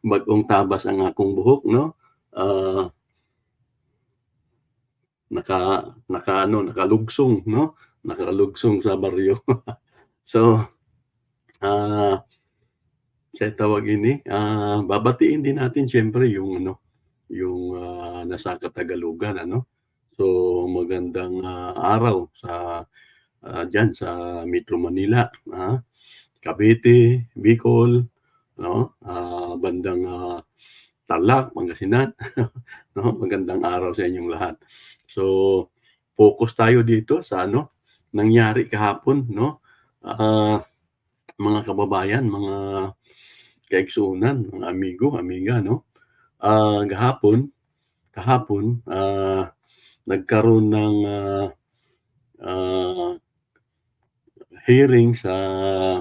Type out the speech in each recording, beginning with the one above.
bagong tabas ang akong buhok 'no, ah, nakalugsong 'no, nakalugsong sa baryo. So, ah, sa tawag ini, babatiin din natin siyempre yung ano, yung, nasa Katagalugan ano. So, magandang, araw sa, diyan sa Metro Manila, Cavite, Bicol 'no, bandang, Tarlac, Pangasinan 'no, magandang araw sa inyong lahat. So, focus tayo dito sa ano, nangyari kahapon 'no, ah, mga kababayan, mga kaigsuunan, mga amigo, amiga 'no. Kahapon, nagkaroon ng, ah, hearing sa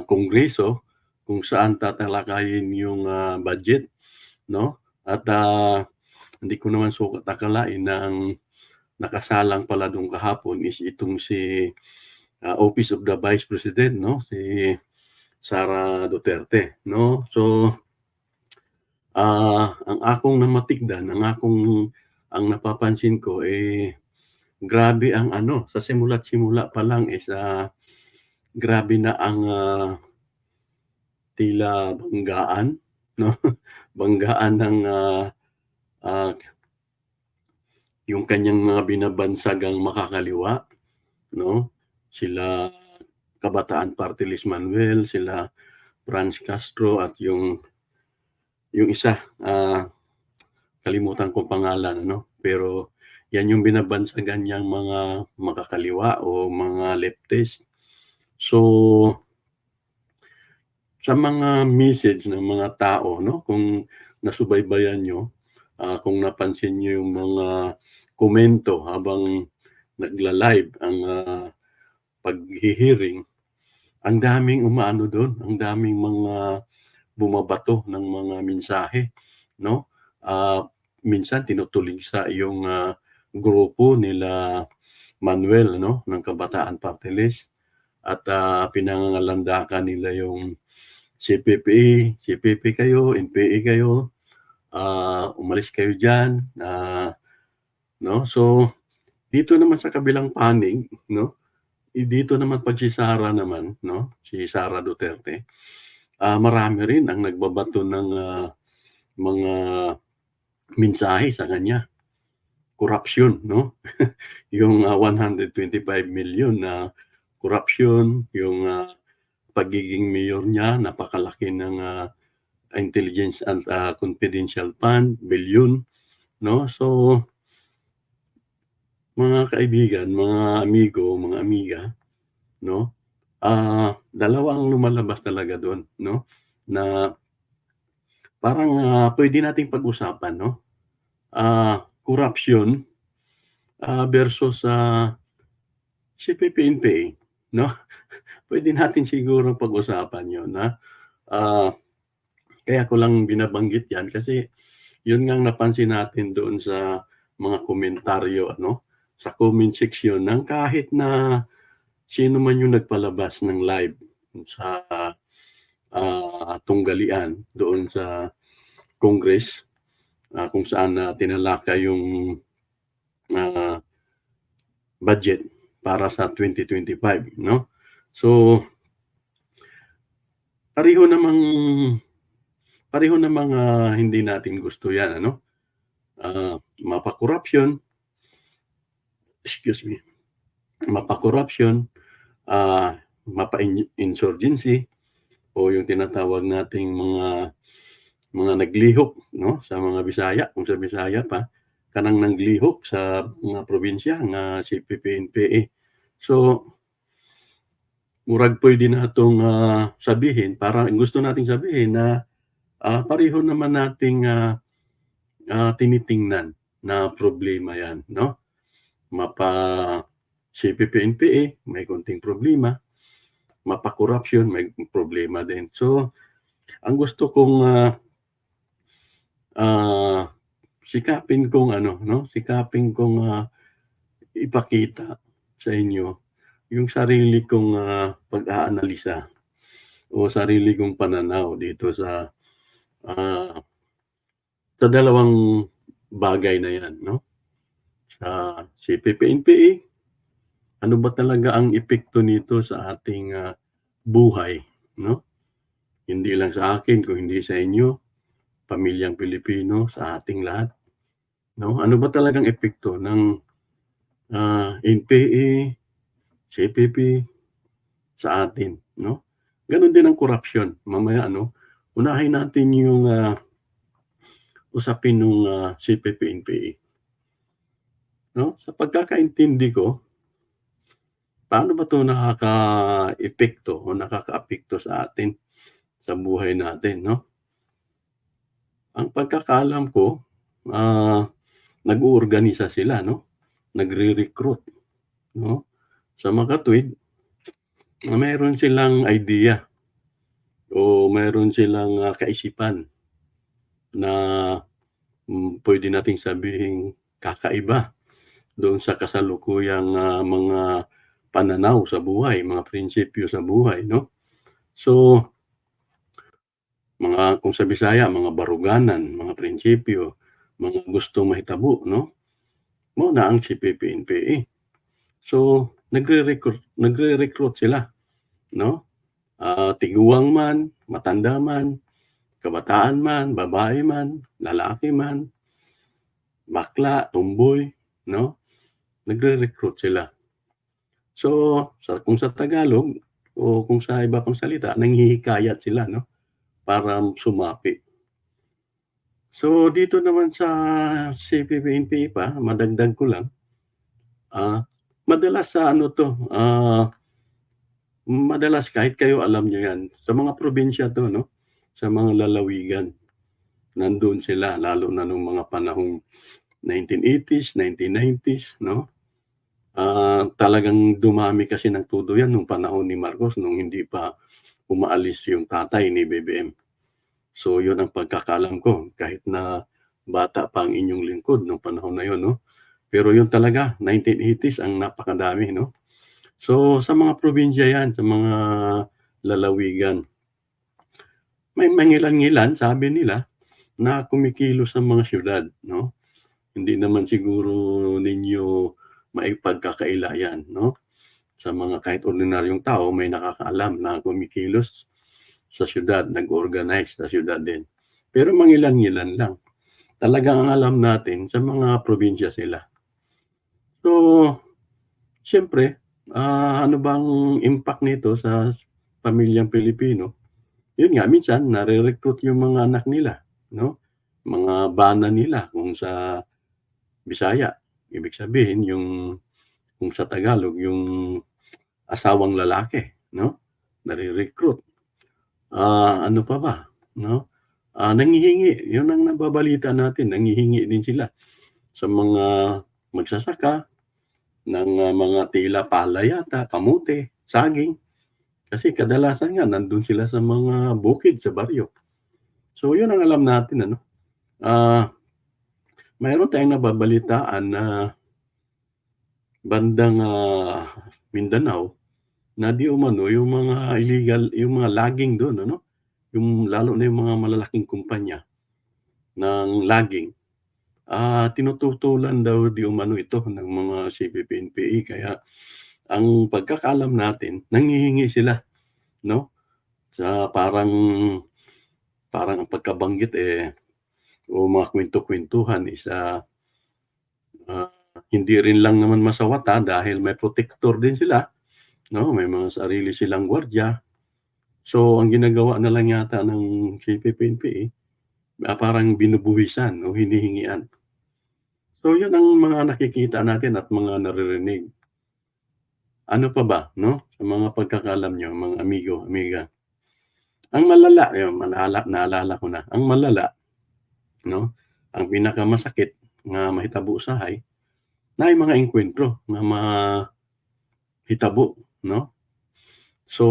Kongreso kung saan tatalakayin yung, budget 'no, at, hindi ko naman sukat akalain na ang nakasalang pala dun kahapon is itong si, Office of the Vice President 'no, si Sara Duterte 'no. So, ang akong namatikdan, ang napapansin ko, grabe ang ano, sa simula't simula pa lang is, grabe na ang, tila banggaan 'no, banggaan ng, ah, yung kanyang mga binabansagang makakaliwa 'no. Sila Kabataan Party List Manuel, sila Franz Castro at yung isa, kalimutan ko pangalan ano, pero yan yung binabansagan niyang mga makakaliwa o mga leftist. So, sa mga message ng mga tao 'no, kung nasubaybayan niyo, kung napansin niyo yung mga komento habang nagla-live ang, paghi-hearing, ang daming umaano dun, ang daming mga bumabato ng mga mensahe 'no. Ah, Minsan tinutuligsa yung, grupo nila Manuel 'no, ng Kabataan Party List at, pinangangalandakan nila yung CPP, CPP kayo, NPA kayo, umalis kayo diyan, 'no. So, dito naman sa kabilang panig 'no, dito naman 'pag si Sara naman 'no, si Sara Duterte, marami rin ang nagbabato ng, mga mensahe sa kanya. Korapsyon 'no, yung, 125 million na korapsyon, yung, pagiging mayor niya napakalaki ng, intelligence at, confidential fund, bilyon 'no. So, mga kaibigan, mga amigo, mga amiga 'no, dalawa ang lumalabas talaga dun 'no, na parang, puwede nating pag-usapan 'no, korapsyon, versus, CPP-NPA 'no. Puwede natin sigurong pag-usapan yun na, ah, kaya ko lang binabanggit yan kasi yun ngang napansin natin doon sa mga komentaryo ano, sa comment section ng kahit na sino man yung nagpalabas ng live sa, tunggalian doon sa Congress, kung saan, tinalakay yung, ah, budget para sa 2025 'no. So, pareho namang pareho namang, hindi natin gusto yan ano, mapa-korapsyon, excuse me, mapa-korapsyon, mapa-insurgency o yung tinatawag nating mga naglihok 'no, sa mga Bisaya, kung sa Bisaya pa, kanang naglihok sa mga probinsya nga CPP-NPA. So, murag puwede natong, sabihin parang gusto nating sabihin na, pareho naman nating, tinitingnan na problema 'yan 'no. Mapa-CPP-NPA may konting problema, mapa-korapsyon may problema din. So, ang gusto kong, ah, sikapin kong ano 'no, sikapin kong, ipakita sa inyo yung sarili kong, pag-aanalisa o sarili kong pananaw dito sa, sa dalawang bagay na 'yan 'no, sa CPP-NPA, ano ba talaga ang epekto nito sa ating, buhay 'no? Hindi lang sa akin kung hindi sa inyo, pamilyang Pilipino, sa ating lahat 'no? Ano ba talagang epekto ng, NPA, CPP sa atin 'no? Gano'n din ang korapsiyon. Mamaya ano, unahin natin yung, usapin nung, CPP-NPA 'no. Sa pagkakaintindi ko, paano ba 'to nakakaepekto o nakakaapekto sa atin, sa buhay natin 'no? Ang pagkakaalam ko, ah, nag-oorganisa sila 'no, nagre-recruit 'no, sa makatuwid na meron silang idea o meron silang, kaisipan na, puwede nating sabihing kakaiba doon sa kasalukuyang, mga pananaw sa buhay, mga prinsipyo sa buhay 'no. So, kung sa Bisaya mga baruganan, mga prinsipyo, mga gustong mahitabo 'no, mao na ang CPP-NPA. So, nagre-recruit sila 'no, tiguang man, matanda man, kabataan man, babae man, lalaki man, bakla, tumboy 'no, nagre-recruit sila. So, kung sa Tagalog o kung sa iba pang salita, nanghihikayat sila 'no, para sumapi. So, dito naman sa CPP-NPA pa, madagdag ko lang, ah, madalas sa ano 'to, madalas kahit kayo alam niyo 'yan, sa mga probinsya 'to 'no, sa mga lalawigan, nandun sila lalo na nung mga panahong 1980s, 1990s 'no. Talagang dumami kasi ng todo 'yan nung panahon ni Marcos nung hindi pa umaalis yung tatay ni BBM. So, yun ang pagkakaalam ko kahit na bata pa ang inyong lingkod nung panahon na yun 'no. Pero yun talaga 1980s ang napakadami 'no. So, sa mga probinsya 'yan, sa mga lalawigan. May mangilan-ngilan sabi nila na kumikilos sa mga siyudad 'no. Hindi naman siguro ninyo maipagkakaila 'yan 'no. Sa mga kahit ordinaryong tao may nakakaalam na kumikilos sa siyudad, nag-organize sa siyudad din. Pero mangilan-ngilan lang. Talagang ang alam natin sa mga probinsya sila. So, siyempre, ano bang impact nito sa pamilyang Pilipino? Yun nga, minsan nare-recruit yung mga anak nila 'no, mga bana nila kung sa Bisaya. Ibig sabihin yung kung sa Tagalog yung asawang lalaki 'no, nare-recruit. Ano pa ba 'no, nanghihingi, yun ang nababalita natin, nanghihingi din sila sa mga magsasaka ng, mga tila palay yata, kamote, saging. Kasi kadalasan nga nandun sila sa mga bukid, sa baryo. So yun ang alam natin ano. Ah, Mayroon tayong nababalitaan na bandang, Mindanao na di umano yung mga illegal yung mga logging dun ano, yung lalo na yung mga malalaking kumpanya ng logging, tinututulan daw di umano ito ng mga CPP-NPA kaya ang pagkakaalam natin nanghihingi sila 'no, sa parang parang ang pagkabanggit, o mga kuwento-kuwentuhan is, ah, hindi rin lang naman masawata dahil may protector din sila 'no, may mga sarili silang gwardiya. So, ang ginagawa na lang yata ng CPP-NPA, parang binubuhisan o hinihingian. So, 'yun ang mga nakikita natin at mga naririnig. Ano pa ba 'no, sa mga pagkakaalam niyo mga amigo, amiga? Ang malala, ayun naalala ko na, ang malala 'no, ang pinakamasakit nga mahitabo usahay naay mga engkuwentro nga mahitabo 'no. So,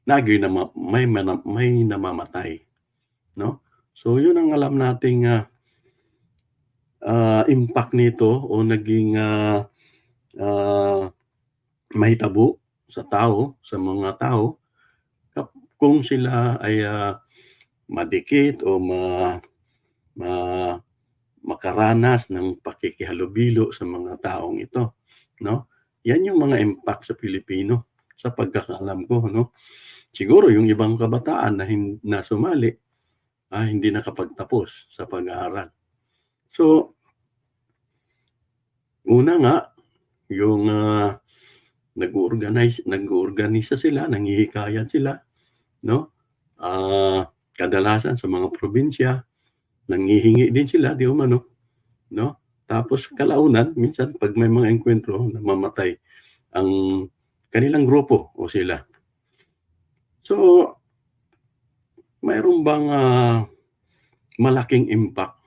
nagyoy may namamatay 'no. So, 'yun ang alam nating, impact nito o naging, ah, mahitabo sa tao, sa mga tao kung sila ay, madikit o ma makaranas ng pakikihalubilo sa mga taong ito, 'no? Yan yung mga impact sa Pilipino sa pagkakaalam ko, 'no? Siguro yung ibang kabataan na sumali, hindi nakapagtapos sa pag-aaral. So, una nga yung, nag-oorganisa sila, nanghihikayat sila, 'no? Kadalasan sa mga probinsya, nanghihingi din sila di umano, 'no? Tapos kalaunan minsan 'pag may mga engkwentro namamatay ang kanilang grupo o sila. So, mayro'n bang, malaking impact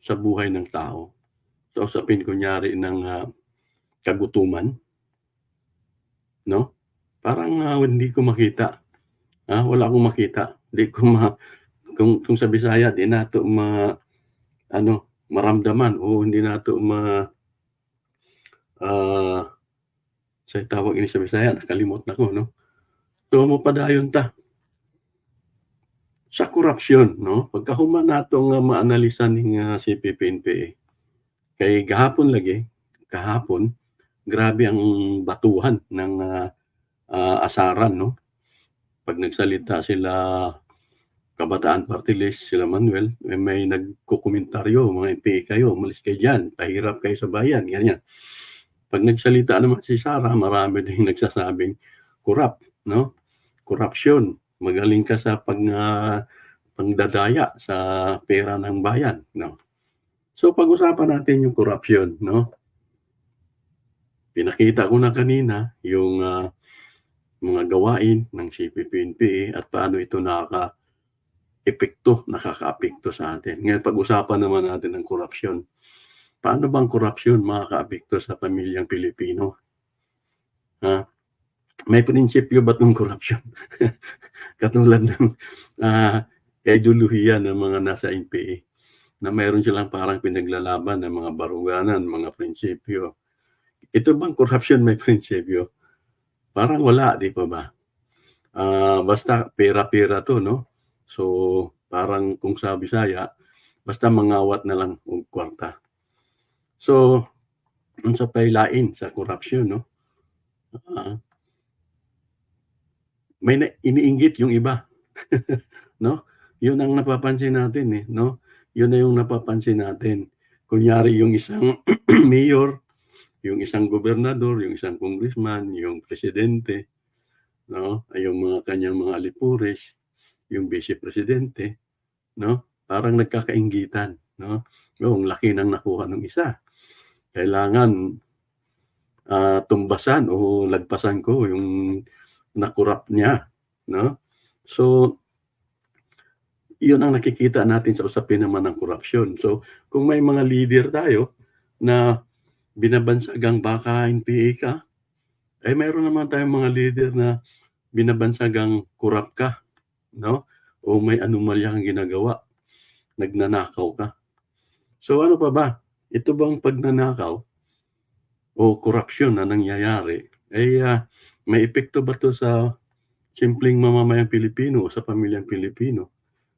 sa buhay ng tao sa usapin kunyari ng, kagutuman, 'no? Parang, hindi ko makita, wala akong makita. Di ko kung sa Bisaya di nato ano, maramdaman o hindi nato ah, say tawag ini sa Bisaya nakalimot na ko 'no. So, mopadayon ta sa korapsyon 'no, pagkahuman nato nga maanalisa ning, CPP/NPA kay kahapon grabe ang batuhan ng, asaran 'no. 'Pag nagsalita sila Kabataan Party List, sila Manuel, may nagkokomentaryo, "Mga NPA kayo, umalis kayo diyan, pahirap kayo sa bayan," ganyan. 'Pag nagsalita naman si Sara, marami ding nagsasabing korap 'no, korapsyon, magaling ka sa pangdadaya sa pera ng bayan 'no. So pag-usapan natin yung korapsyon 'no. Pinakita ko na kanina yung, mga gawain ng CPP/NPA at paano ito nakakaapekto sa atin. Ngayon pag-usapan naman natin ang korapsyon. Paano bang korapsyon makakaapekto sa pamilyang Pilipino? Ha? May prinsipyo ba 'tong korapsyon? Katulad ng, ideolohiya ng mga nasa NPA na mayroon silang parang pinaglalaban ng mga baruganan, mga prinsipyo. Ito bang korapsyon may prinsipyo? Parang wala, 'di pa ba? Basta pera-pera 'to 'no. So, parang kung sa Bisaya, basta mangawat na lang og kwarta. So, unsa pay lain sa korapsyon 'no, ah, may iniinggit yung iba. 'No? Yun ang napapansin natin, eh, 'no? Yun na yung napapansin natin. Kunyari yung isang mayor, yung isang gobernador, yung isang congressman, yung presidente, 'no? Ay yung mga kanyang mga alipores, yung vice presidente, 'no? Parang nagkakainggitan, 'no? "Oh, ang laki ng nakuha nung isa, kailangan, tumbasan o lagpasan ko yung na-korap niya," 'no? So, yun ang nakikita natin sa usapin naman ng korapsyon. So, kung may mga leader tayo na binabansagang baka NPA ka, eh, mayroon naman tayong mga leader na binabansagang korap ka, 'no? O may anomalya kang ginagawa, nagnanakaw ka. So, ano pa ba? Ito bang pagnanakaw o korapsyon na nangyayari, ay, may epekto ba 'to sa simpleng mamamayang Pilipino o sa pamilyang Pilipino?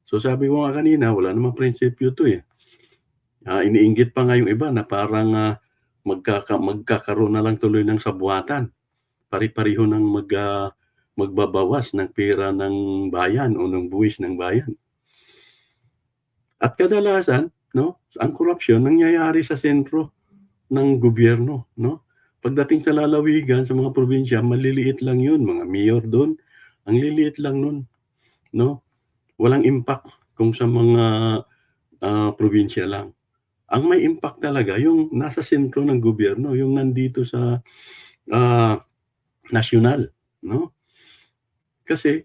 So, sabi ko nga kanina wala namang prinsipyo 'to, eh. Iniinggit pa nga yung iba na parang, magkakaroon na lang tuloy ng sabuatan. Pare-pareho ng magbabawas ng pera ng bayan o ng buwis ng bayan. At kadalasan 'no, ang korapsyon nangyayari sa sentro ng gobyerno 'no. Pagdating sa lalawigan sa mga probinsya maliliit lang yun, mga mayor dun, ang liliit lang nun 'no. Walang impact kung sa mga, probinsya lang. Ang may impact talaga yung nasa sentro ng gobyerno, yung nandito sa, ah, nasyonal 'no. Kasi,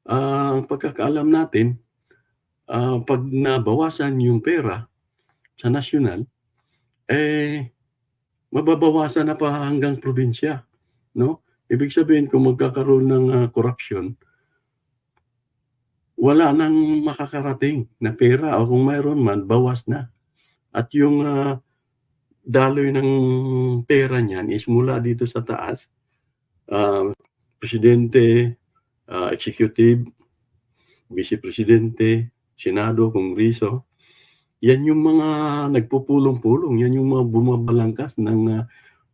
ang pagkakaalam natin, 'pag nabawasan yung pera sa nasyonal, eh, mababawasan na pa hanggang probinsya 'no. Ibig sabihin kung magkakaroon ng, korapsyon, wala ng makakarating na pera o kung mayroon man bawas na. At yung, daloy ng pera niyan is mula dito sa taas, ah, presidente, executive, vice presidente, senado, kongreso. yan yung mga nagpupulong-pulong, yan yung mga bumabalangkas ng,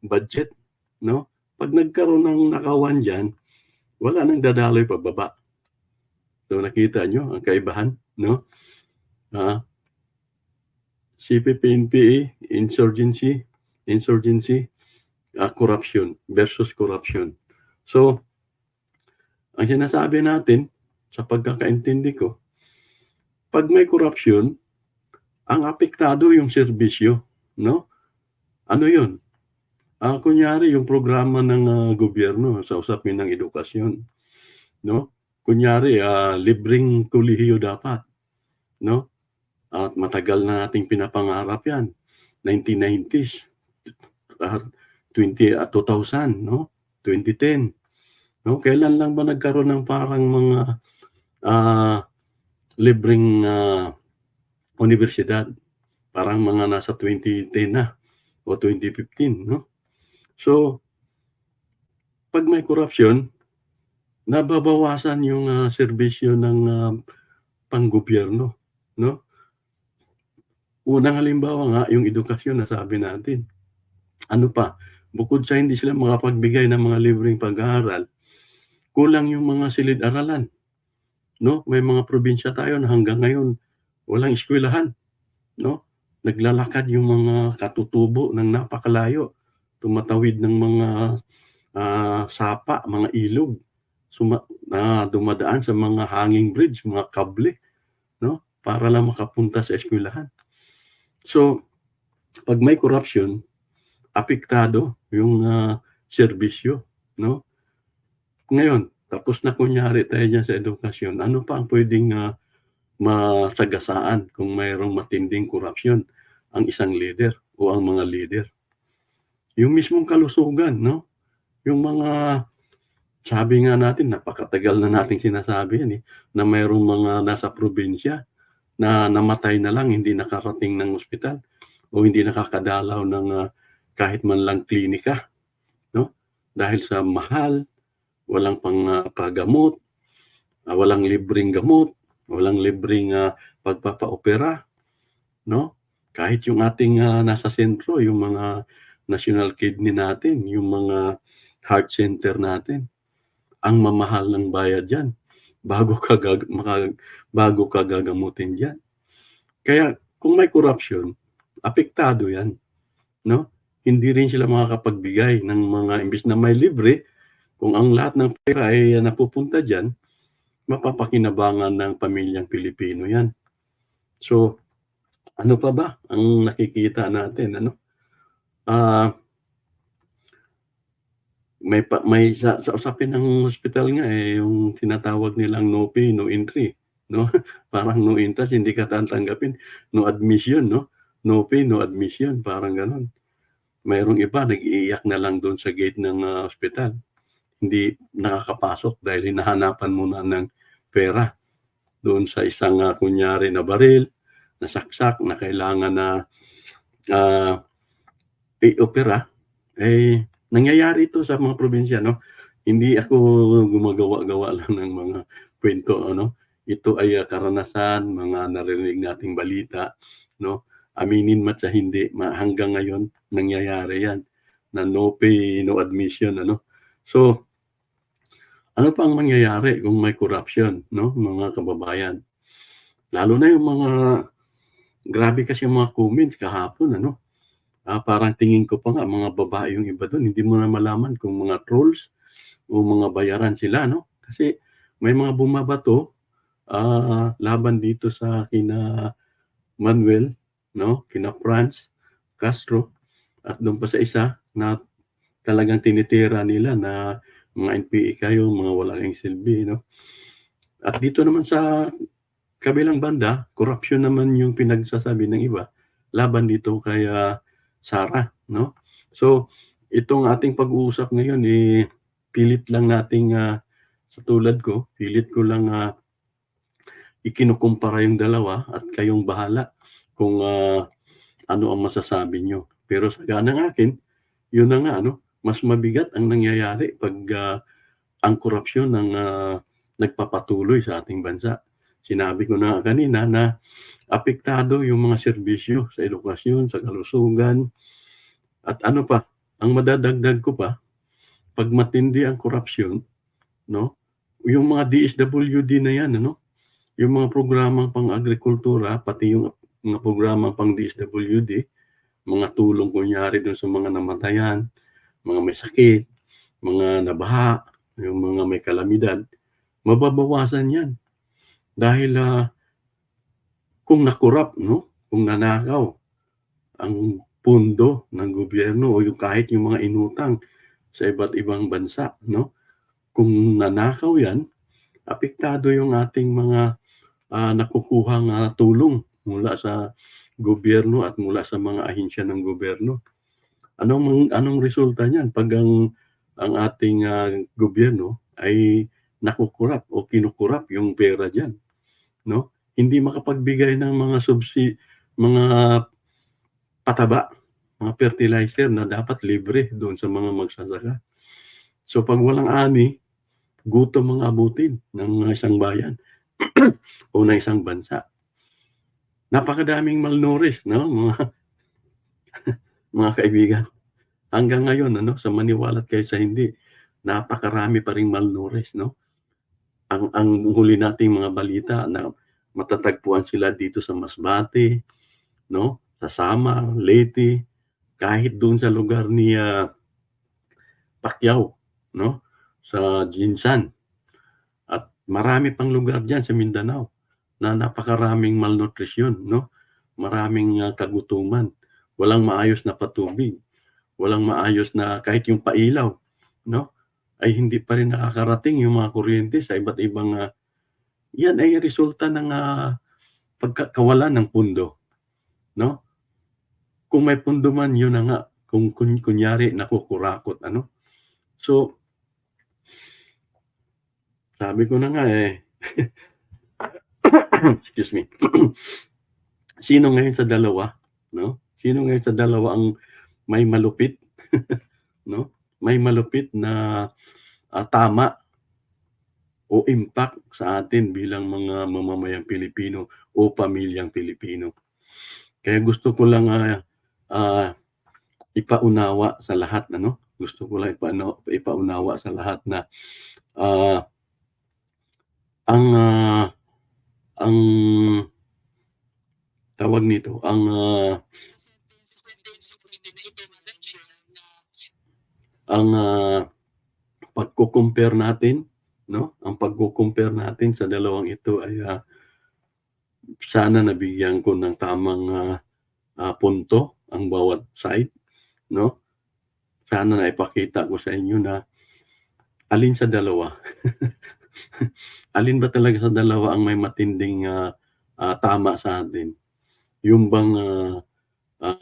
budget, 'no? 'Pag nagkaroon ng nakawan diyan, wala nang dadaloy pababa. So, nakita niyo ang kaibahan, 'no? Ah, CPP-NPA, insurgency, corruption versus corruption. So, ang sinasabi natin sa pagkakaintindi ko, 'pag may korapsyon, ang apektado yung serbisyo, 'no? Ano yun? Kunyari yung programa ng, gobyerno sa usapin ng edukasyon, 'no? Kunyari, libreng kolehiyo dapat, 'no? At matagal na nating pinapangarap 'yan, 1990s, ah, 2000, 'no? 2010, 'no? Kailan lang ba nagkaroon ng parang mga, ah, libreng, unibersidad? Parang mga nasa 2010 na o 2015, 'no? So, 'pag may korapsyon, nababawasan yung, serbisyo ng, panggobyerno, 'no? Unang halimbawa nga yung edukasyon nasabi natin. Ano pa, bukod sa hindi sila makapagbigay ng mga libreng pag-aaral, kulang yung mga silid-aralan, 'no? May mga probinsya tayo na hanggang ngayon walang eskuwelahan, 'no? Naglalakad yung mga katutubo ng napakalayo, tumatawid ng mga, sapa, mga ilog, dumadaan sa mga hanging bridge, mga kable, 'no? Para lang makapunta sa eskuwelahan. So, 'pag may korapsyon, apektado yung, serbisyo, 'no? Ngayon, tapos na kunyari tayo diyan sa edukasyon, ano pa ang puwedeng, masagasaan kung mayroong matinding korapsyon ang isang leader o ang mga leader? Yung mismong kalusugan, 'no? Yung mga sabi nga natin napakatagal na nating sinasabi yan, na mayroong mga nasa probinsya na namatay na lang hindi nakarating ng ospital o hindi nakakadalaw ng, kahit man lang klinika, 'no? Dahil sa mahal, walang pagamot, walang libreng gamot, walang libreng, pagpapaopera, 'no? Kahit yung ating, nasa sentro, yung mga national kidney natin, yung mga heart center natin, ang mamahal ng bayad diyan bago ka bago ka gagamutin diyan. Kaya kung may korapsyon, apektado 'yan, 'no? Hindi rin sila makakapagbigay ng mga imbes na may libre, kung ang lahat ng pera ay napupunta diyan, mapapakinabangan ng pamilyang Pilipino 'yan. So, ano pa ba ang nakikita natin, ano? Ah, may sa usapin ng hospital nga, yung tinatawag nilang no pay, no entry, 'no? Parang no entrance, hindi ka tatanggapin, no admission, 'no? No pay, no admission, parang gano'n. Mayroong iba nag-iiyak na lang do'n sa gate ng, ospital, hindi nakakapasok dahil hinahanapan muna ng pera doon sa isang, kunyari na baril, na saksak na kailangan na, ah, i-opera. Nangyayari ito sa mga probinsya, 'no? Hindi ako gumagawa-gawa lang ng mga kuwento, ano. Ito ay, karanasan, mga naririnig nating balita, 'no? Aminin man sa hindi, hanggang ngayon nangyayari 'yan, na no pay, no admission, ano. So, ano pa ang mangyayari kung may corruption, 'no, mga kababayan? Lalo na yung mga grabe kasi yung mga comments kahapon, ano. Parang tingin ko pa nga mga babae yung iba dun, hindi mo na malaman kung mga trolls o mga bayaran sila, 'no? Kasi may mga bumabato, laban dito sa kina Manuel, 'no, kina Franz Castro at dun pa sa isa na talagang tinitira nila na mga NPA kayo, mga wala kayong silbi, 'no? At dito naman sa kabilang banda, korapsyon naman yung pinagsasabi ng iba laban dito kay, Sara, 'no? So, itong ating pag-uusap ngayon, pilit lang nating, sa tulad ko, pilit ko lang, ikinukumpara yung dalawa at kayong bahala kung, ano ang masasabi niyo. Pero sa ganang akin, yun na nga, ano, mas mabigat ang nangyayari 'pag, ang korapsyon ang, nagpapatuloy sa ating bansa. Sinabi ko na nga kanina na apektado yung mga serbisyo sa edukasyon, sa kalusugan, at ano pa, ang madadagdag ko pa, 'pag matindi ang korapsyon, 'no, yung mga DSWD na 'yan ano, yung mga programang pang-agrikultura, pati yung mga programang pang-DSWD, mga tulong kunyari dun sa mga namatayan, mga may sakit, mga nabaha, yung mga may kalamidad, mababawasan 'yan dahil, kung na-corrupt 'no, kung nanakaw ang pundo ng gobyerno o yung kahit yung mga inutang sa iba't ibang bansa 'no, kung nanakaw 'yan, apektado yung ating mga, nakukuhang, tulong mula sa gobyerno at mula sa mga ahensya ng gobyerno. Anong resulta niyan 'pag ang ating, gobyerno ay nako-corrupt o kino-corrupt yung pera diyan, 'no? Hindi makapagbigay ng mga pataba, mga fertilizer na dapat libre doon sa mga magsasaka. So 'pag walang ani, gutom ang abutin ng isang bayan o ng isang bansa. Napakadaming malnourished 'no, mga kaibigan. Hanggang ngayon ano, sa maniwala't kayo sa hindi, napakarami pa ring malnourished 'no. Ang huli nating mga balita na matatagpuan sila dito sa Masbate 'no, sa Samar, Leyte, kahit doon sa lugar ni, Pacquiao 'no, sa Jinsan at marami pang lugar diyan sa Mindanao na napakaraming malnutrisyon 'no, maraming, kagutuman, walang maayos na patubig, walang maayos na kahit yung pailaw 'no, ay hindi pa rin nakakarating yung mga kuryente sa iba't ibang, yan ay resulta ng, kawalan ng pundo 'no. Kung may pundo man yun na nga, kung kunyari nakukurakot ano. So, sabi ko na nga, eh, excuse me. Sino ngayon sa dalawa 'no, sino ngayon sa dalawa ang may malupit 'no, may malupit na, tama o impact sa atin bilang mga mamamayang Pilipino o pamilyang Pilipino. Kaya gusto ko lang, ah, ipaunawa sa lahat ano, gusto ko lang ipaunawa sa lahat na, ah, ang, ang tawag nito, ang, pagko-compare natin 'no, ang pagko-compare natin sa dalawang ito ay, sana nabigyan ko ng tamang, punto ang bawat side 'no. Sana naipakita ko sa inyo na alin sa dalawa, alin ba talaga sa dalawa ang may matinding, tama sa atin. Yung bang, ah,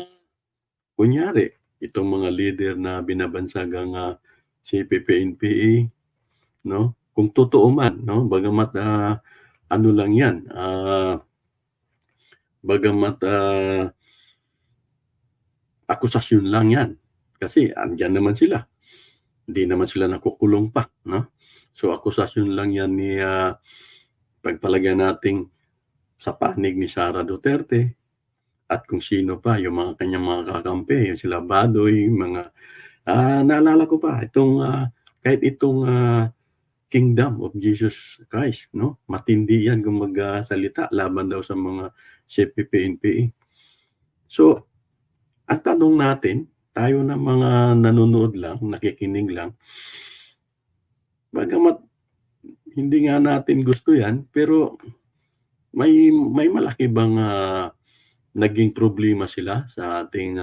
kunyari itong mga lider na binabansagang, CPP-NPA 'no, kung totoo man 'no, bagamat, ano lang 'yan, bagamat, akusasyon lang 'yan. Kasi andiyan naman sila, hindi naman sila nakukulong pa 'no. So akusasyon lang 'yan ni, pagpalagay nating sa panig ni Sara Duterte at kung sino pa yung mga kanyang mga kakampi, yung sila Badoy, mga, naalala ko pa itong, kahit itong, Kingdom of Jesus Christ 'no, matindi 'yan kung salita laban daw sa mga CPP-NPA. So, ang tanong natin, tayo na mga nanonood lang, nakikinig lang, bagamat hindi nga natin gusto 'yan, pero may malaki bang, naging problema sila sa ating,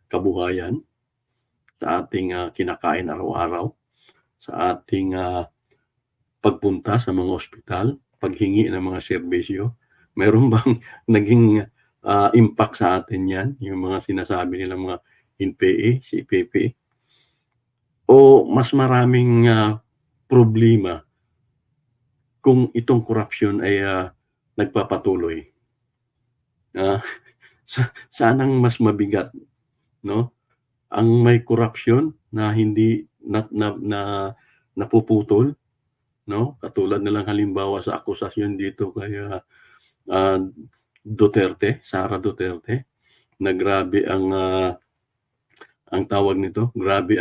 kabuhayan, sa ating, kinakain araw-araw, sa ating, pagpunta sa mga ospital, paghingi ng mga serbisyo? Meron bang naging, impact sa atin 'yan, yung mga sinasabi nilang mga NPA, CPP? O mas maraming, problema kung itong korapsyon ay, nagpapatuloy? Ah, sanang mas mabigat 'no, ang may korapsyon na hindi napuputol 'no, katulad na lang halimbawa sa akusasyon dito kay, ah, Duterte, Sara Duterte, na grabe ang tawag nito, grabe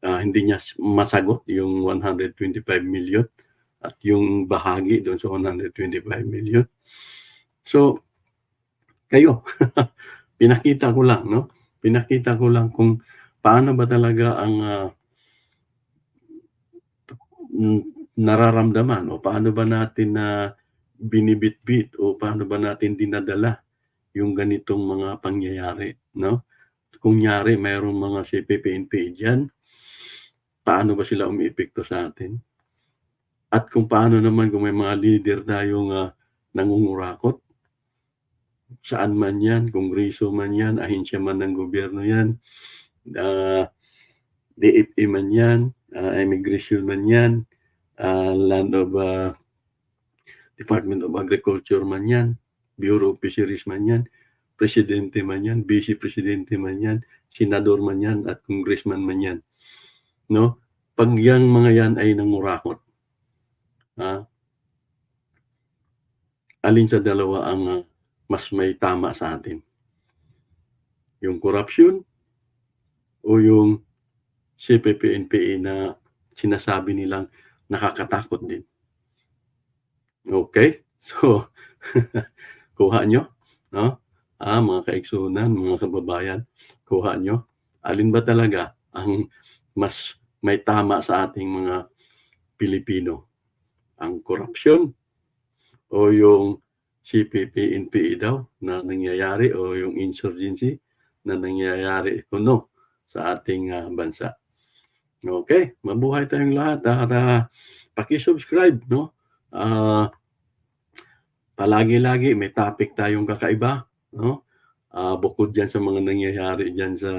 hindi niya masagot yung 125 million at yung bahagi doon sa 125 million. So, kayo, pinakita ko lang, no? Pinakita ko lang kung paano ba talaga ang nararamdaman o paano ba natin na binibitbit o paano ba natin dinadala yung ganitong mga pangyayari, no? Kunyari mayroong mga CPP-NPA diyan, paano ba sila umiepekto sa atin? At kung paano naman kung may mga leader tayong nangungurakot, saan man 'yan, kongreso man 'yan, ahinsya man ng gobyerno 'yan, ah, DFA man 'yan, immigration man 'yan, land of Department of Agriculture man 'yan, Bureau of Fisheries man 'yan, presidente man 'yan, vice presidente man 'yan, senador man 'yan, at congressman man 'yan, 'no? 'Pag yang mga 'yan ay nangurakot, ah, alin sa dalawa ang mas may tama sa atin? Yung korapsyon o yung CPP-NPA na sinasabi nilang nakakatakot din? Okay? So, kuha niyo, 'no? Mga kaigsunan, mga kababayan, kuha niyo. Alin ba talaga ang mas may tama sa ating mga Pilipino? Ang korapsyon o yung CPP-NPA daw na nangyayari o yung insurgency na nangyayari kuno sa ating bansa? Okay, mabuhay tayong lahat at paki-subscribe, 'no? Palagi-lagi may topic tayong kakaiba, 'no? Bukod diyan sa mga nangyayari diyan sa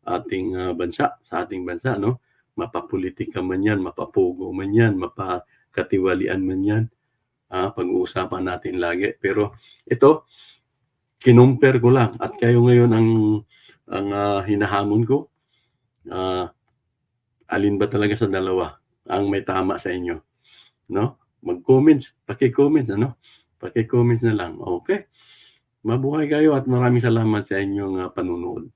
ating bansa, 'no? Mapapulitika man 'yan, mapapugo man 'yan, mapakatiwalian man 'yan, pag-uusapan natin lagi. Pero ito, kinumpir ko lang at kayo ngayon ang hinahamon ko, ah, alin ba talaga sa dalawa ang may tama sa inyo, 'no? Mag-comments, paki-comments, ano? Paki-comments na lang, okay? Mabuhay kayo at maraming salamat sa inyong panunood.